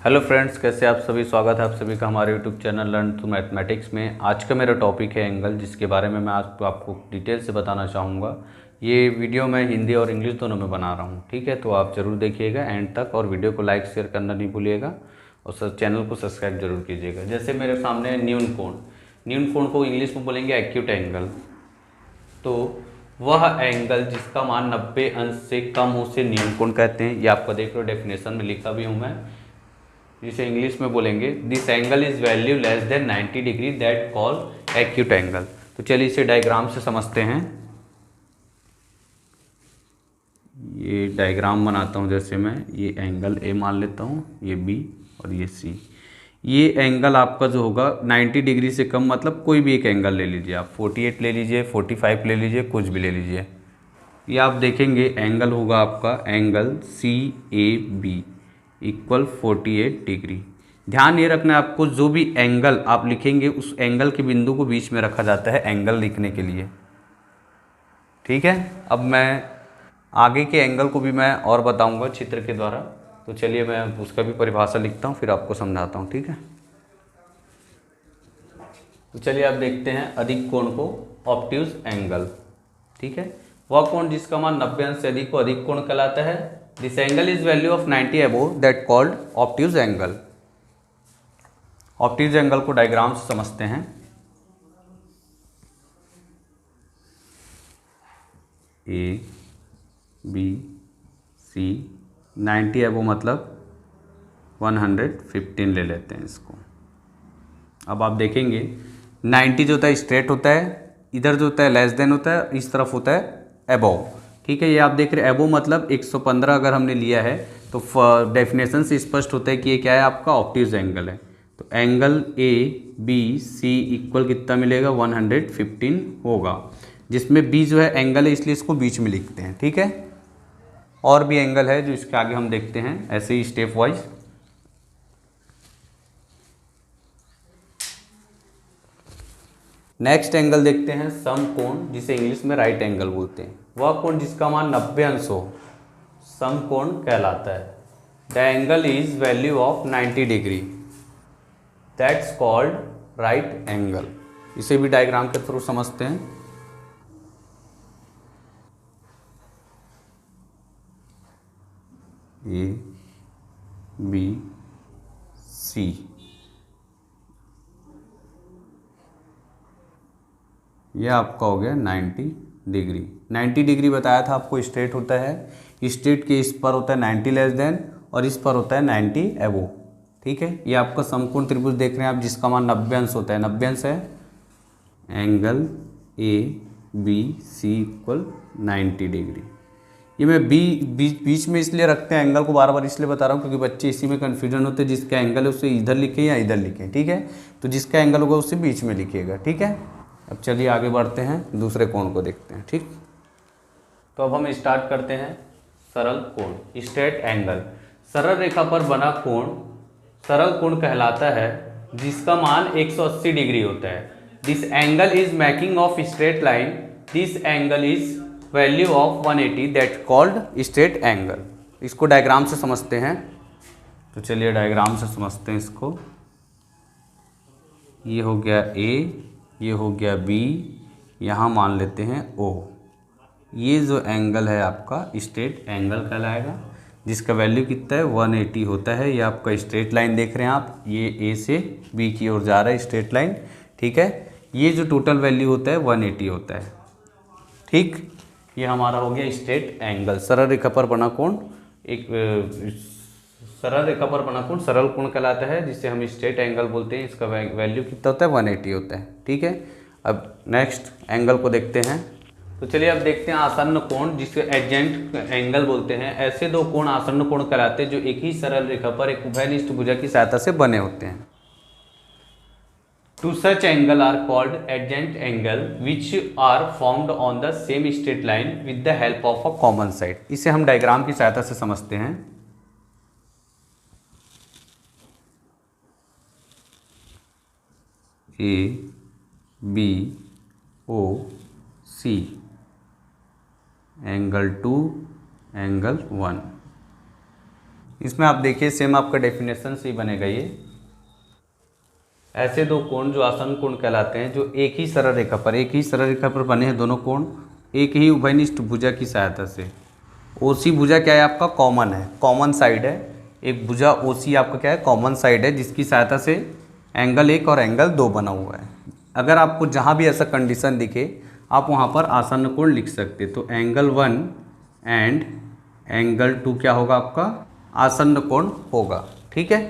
Hello friends, कैसे आप सभी। स्वागत है आप सभी का हमारे YouTube channel learn to mathematics में। आज का मेरा टॉपिक है एंगल, जिसके बारे में मैं आज आपको डिटेल से बताना चाहूँगा। ये वीडियो मैं हिंदी और इंग्लिश दोनों में बना रहा हूँ, ठीक है। तो आप ज़रूर देखिएगा एंड तक, और वीडियो को लाइक शेयर करना नहीं भूलिएगा, और चैनल को सब्सक्राइब जरूर कीजिएगा। जैसे मेरे सामने है न्यून कोण। न्यून कोण को इंग्लिश में बोलेंगे एक्यूट एंगल। तो वह एंगल जिसका मान 90 अंश से कम हो उसे न्यून कोण कहते हैं। ये आपका देख लो, डेफिनेशन में लिखा भी हूँ मैं, जिसे इंग्लिश में बोलेंगे this angle is value less than 90 degree that call acute angle. तो चलिए इसे डायग्राम से समझते हैं। ये डायग्राम बनाता हूँ। जैसे मैं ये एंगल ए मान लेता हूँ, ये बी और ये सी। ये एंगल आपका जो होगा 90 डिग्री से कम, मतलब कोई भी एक एंगल ले लीजिए आप, 48 ले लीजिए, 45 ले लीजिए, कुछ भी ले लीजिए। ये आप देखेंगे एंगल होगा आपका angle C A B equal 48 degree. ध्यान ये रखना है आपको, जो भी एंगल आप लिखेंगे उस एंगल के बिंदु को बीच में रखा जाता है एंगल लिखने के लिए, ठीक है। अब मैं आगे के एंगल को भी मैं और बताऊंगा चित्र के द्वारा। तो चलिए मैं उसका भी परिभाषा लिखता हूँ, फिर आपको समझाता हूँ, ठीक है। तो चलिए आप देखते हैं अधिक कोण को ऑब्ट्यूज एंगल, ठीक है। वह कोण जिसका मान 90 अंश से अधिक को अधिक कोण कहलाता है। This angle is value of 90 above that called obtuse angle. Obtuse angle को डायग्राम से समझते हैं। ए बी सी 90 अबोव मतलब 115 ले लेते हैं इसको। अब आप देखेंगे 90 जो होता है स्ट्रेट होता है, इधर जो होता है लेस देन होता है, इस तरफ होता है अबोव, ठीक है। ये आप देख रहे हैं अबोव मतलब 115 अगर हमने लिया है तो डेफिनेशन से स्पष्ट होता है कि ये क्या है, आपका ऑब्ट्यूज एंगल है। तो angle A B C equal कितना मिलेगा, 115 होगा, जिसमें बी जो है एंगल है इसलिए इसको बीच में लिखते हैं, ठीक है। और भी एंगल है जो इसके आगे हम देखते हैं ऐसे ही स्टेप वाइज। नेक्स्ट एंगल देखते हैं समकोण, जिसे इंग्लिश में राइट एंगल बोलते हैं। वह कोण जिसका मान 90 अंश हो समकोण कहलाता है। The angle is value of 90 degree that's called right angle. इसे भी डायग्राम के थ्रू समझते हैं। ए बी सी, यह आपका हो गया 90 डिग्री। 90 डिग्री बताया था आपको स्ट्रेट होता है। स्ट्रेट के इस पर होता है 90 लेस देन, और इस पर होता है 90 एबो, ठीक है। ये आपका समकोण त्रिभुज देख रहे हैं आप, जिसका मान 90 अंश होता है। 90 अंश है angle A B C equal 90 degree. ये मैं बीच में इसलिए रखते हैं एंगल को, बार बार इसलिए बता रहा हूँ क्योंकि बच्चे इसी में कन्फ्यूजन होते हैं। जिसका एंगल है उसे इधर लिखें या इधर लिखें, ठीक है। तो जिसका एंगल होगा उसे बीच में लिखिएगा, ठीक है। अब चलिए आगे बढ़ते हैं, दूसरे कोण को देखते हैं, ठीक। तो अब हम स्टार्ट करते हैं सरल कोण, स्ट्रेट एंगल। सरल रेखा पर बना कोण सरल कोण कहलाता है, जिसका मान 180 डिग्री होता है। This angle is making of straight line. This angle is value of 180 that called straight angle. इसको डायग्राम से समझते हैं। तो चलिए डायग्राम से समझते हैं इसको। ये हो गया ए, ये हो गया बी, यहाँ मान लेते हैं ओ। ये जो एंगल है आपका स्ट्रेट एंगल कहलाएगा, जिसका वैल्यू कितना है 180 होता है। ये आपका स्ट्रेट लाइन देख रहे हैं आप, ये ए से बी की ओर जा रहा है स्ट्रेट लाइन, ठीक है। ये जो टोटल वैल्यू होता है 180 होता है, ठीक। ये हमारा हो गया स्ट्रेट एंगल। सरल रेखा पर बना कोण सरल रेखा पर बना कोण सरल कोण कहलाता है, जिसे हम स्ट्रेट एंगल बोलते हैं। इसका वैल्यू कितना होता है 180 होता है, ठीक है। अब नेक्स्ट एंगल को देखते हैं। तो चलिए अब देखते हैं आसन्न कोण, जिसे एडजेंट एंगल बोलते हैं। ऐसे दो कोण आसन्न कोण कहलाते हैं जो एक ही सरल रेखा पर एक उभयनिष्ठ भुजा की सहायता से बने होते हैं। Two such angle are called adjacent angle which are formed on the same straight line with the help of a common side. इसे हम डायग्राम की सहायता से समझते हैं। A B O C, angle 2 angle 1। इसमें आप देखिए सेम आपका डेफिनेशन से ही बनेगा ये। ऐसे दो कोण जो आसन्न कोण कहलाते हैं, जो एक ही सरल रेखा पर बने हैं दोनों कोण एक ही उभयनिष्ठ भुजा की सहायता से। ओसी भुजा क्या है आपका, कॉमन है, कॉमन साइड है। एक भुजा ओसी आपका क्या है, कॉमन साइड है, जिसकी सहायता से एंगल 1 और एंगल 2 बना हुआ है। अगर आपको जहाँ भी ऐसा कंडीशन दिखे आप वहाँ पर आसन्न कोण लिख सकते। तो एंगल 1 एंड एंगल 2 क्या होगा आपका, आसन्न कोण होगा। ठीक है,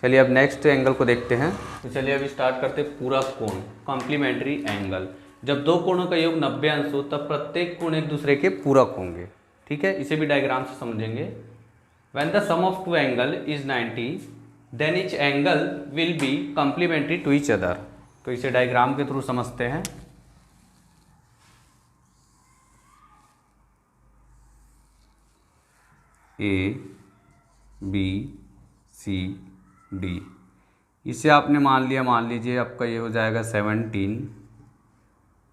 चलिए अब नेक्स्ट एंगल को देखते हैं। तो चलिए अभी स्टार्ट करते हैं पूरक कोण, कॉम्प्लीमेंट्री एंगल। जब दो कोणों का योग 90 अंश हो तब प्रत्येक कोण एक दूसरे के पूरक होंगे। ठीक है, इसे भी डायग्राम से समझेंगे। When the sum of two angle is 90 then each angle will be complementary to each other. तो इसे डायग्राम के थ्रू समझते हैं। ए बी सी डी, इसे आपने मान लीजिए आपका ये हो जाएगा 17,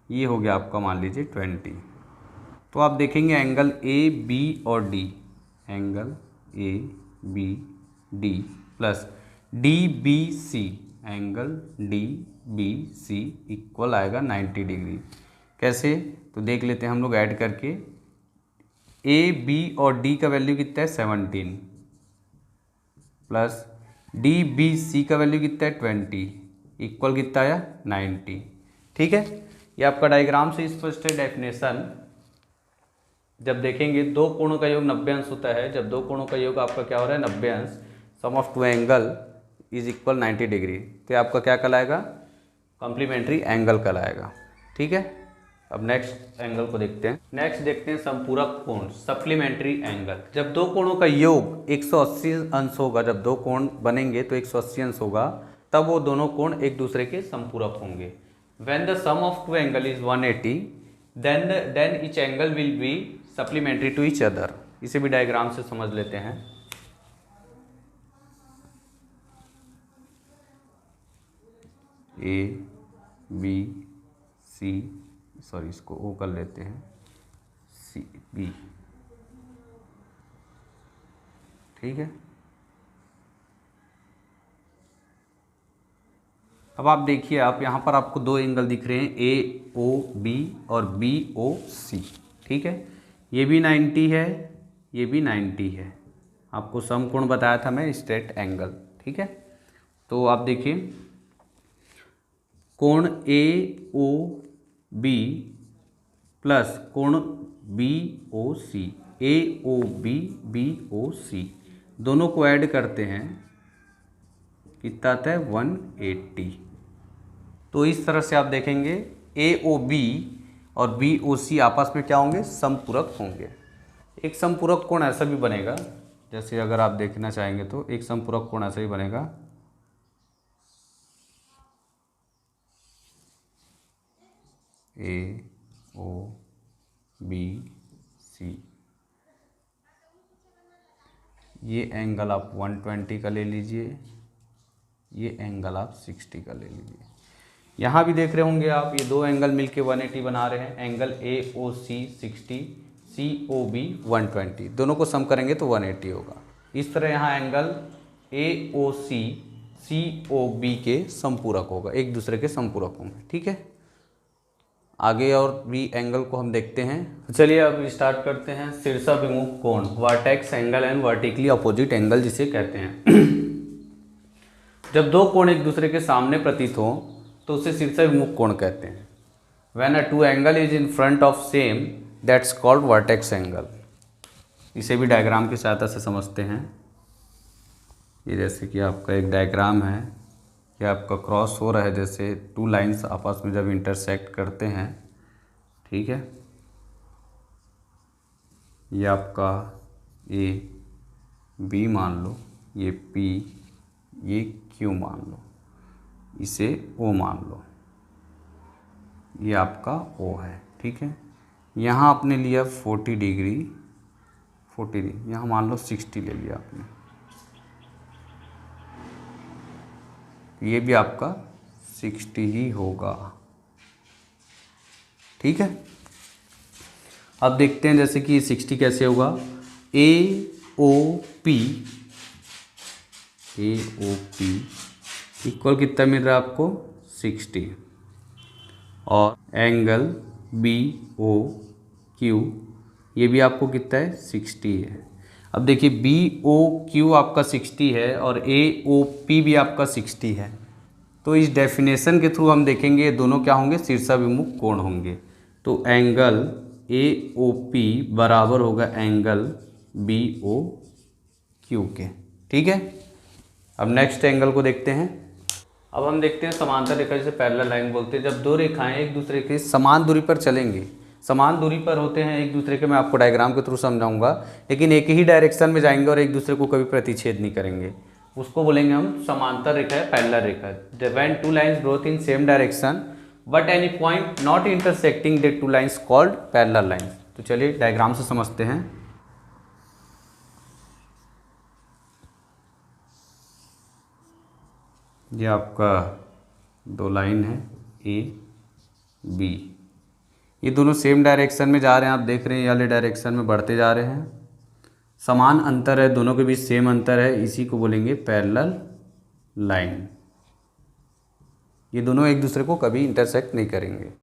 ये हो गया आपका मान लीजिए 20। तो आप देखेंगे एंगल ए बी और D, angle A B D plus D B C, angle D B C equal आएगा 90 डिग्री। कैसे, तो देख लेते हैं हम लोग ऐड करके। ए बी और डी का वैल्यू कितना है 17 प्लस डी बी सी का वैल्यू कितना है 20 इक्वल कितना आया 90। ठीक है, ये आपका डायग्राम से स्पष्ट है डेफिनेशन। जब देखेंगे दो कोणों का योग 90 अंश होता है, जब दो कोणों का योग आपका क्या हो रहा है 90 अंश, sum of two angle is equal 90 degree, तो आपका क्या कहलाएगा, कॉम्प्लीमेंट्री एंगल कहलाएगा। ठीक है, अब नेक्स्ट एंगल को देखते हैं। नेक्स्ट देखते हैं संपूरक कोण, सप्लीमेंट्री एंगल। जब दो कोणों का योग 180 अंश होगा, जब दो कोण बनेंगे तो 180 अंश होगा, तब वो दोनों कोण एक दूसरे के संपूरक होंगे। When the sum of two angle is 180 then each angle will be supplementary to each other. इसे भी डायग्राम से समझ लेते हैं। ए बी सी, सॉरी इसको ओ कर लेते हैं, सी बी। ठीक है, अब आप देखिए, आप यहाँ पर आपको दो एंगल दिख रहे हैं, ए ओ बी और बी ओ सी। ठीक है, ये भी 90 है, ये भी 90 है। आपको समकोण बताया था मैं, स्ट्रेट एंगल। ठीक है, तो आप देखिए कोण ए ओ बी प्लस कोण बी ओ सी, ए ओ बी ओ सी, दोनों को ऐड करते हैं, कितना आता है 180। तो इस तरह से आप देखेंगे ए ओ बी और बी ओ सी आपस में क्या होंगे, समपूरक होंगे। एक समपूरक कोण ऐसा भी बनेगा, जैसे अगर आप देखना चाहेंगे तो एक समपूरक कोण ऐसा ही बनेगा, ए ओ बी सी। ये एंगल आप 120 का ले लीजिए, ये एंगल आप 60 का ले लीजिए। यहाँ भी देख रहे होंगे आप, ये दो एंगल मिलके 180 बना रहे हैं। Angle A O C 60, C O B 120, दोनों को सम करेंगे तो 180 होगा। इस तरह यहाँ angle A O C O B के समपूरक होगा, एक दूसरे के समपूरक होंगे। ठीक है, आगे और भी एंगल को हम देखते हैं। तो चलिए अब स्टार्ट करते हैं। शीर्षाभिमुख कोण, vertex angle and vertically opposite angle जिसे कहते हैं। जब दो कोण एक दूसरे के सामने प्रतीत हो तो उसे शीर्षाभिमुख कोण कहते हैं। When a two angle is in front of same that's called vertex angle. इसे भी डायग्राम की सहायता से समझते हैं। ये जैसे कि आपका एक डायग्राम है, ये आपका क्रॉस हो रहा है, जैसे टू लाइंस आपस में जब इंटरसेक्ट करते हैं। ठीक है, ये आपका ए बी मान लो, ये पी, ये क्यू मान लो, इसे ओ मान लो, ये आपका ओ है। ठीक है, यहाँ आपने लिया 40 डिग्री, 40 डिग्री, यहाँ मान लो 60 ले लिया आपने, ये भी आपका 60 ही होगा। ठीक है, अब देखते हैं जैसे कि 60 कैसे होगा। ए ओ पी AOP इक्वल कितना मिल रहा है आपको 60 और एंगल BOQ ये भी आपको कितना है 60 है। अब देखिए BOQ आपका 60 है और AOP भी आपका 60 है, तो इस डेफिनेशन के थ्रू हम देखेंगे ये दोनों क्या होंगे, शीर्षाभिमुख कोण होंगे। तो एंगल AOP बराबर होगा एंगल BOQ के। ठीक है, अब नेक्स्ट एंगल को देखते हैं। अब हम देखते हैं समांतर रेखा जिसे पैरेलल लाइन बोलते हैं। जब दो रेखाएं एक दूसरे के समान दूरी पर चलेंगे, समान दूरी पर होते हैं एक दूसरे के, मैं आपको डायग्राम के थ्रू समझाऊंगा, लेकिन एक ही डायरेक्शन में जाएंगे और एक दूसरे को कभी प्रतिच्छेद नहीं करेंगे, उसको बोलेंगे हम समांतर रेखा है, parallel Rekha. When two lines both in same direction but any point not intersecting the two lines called parallel lines. तो चलिए डायग्राम से समझते हैं। ये आपका दो लाइन है AB, ये दोनों सेम डायरेक्शन में जा रहे हैं, आप देख रहे हैं ये वाले डायरेक्शन में बढ़ते जा रहे हैं, समान अंतर है, दोनों के बीच सेम अंतर है, इसी को बोलेंगे पैरेलल लाइन। ये दोनों एक दूसरे को कभी इंटरसेक्ट नहीं करेंगे।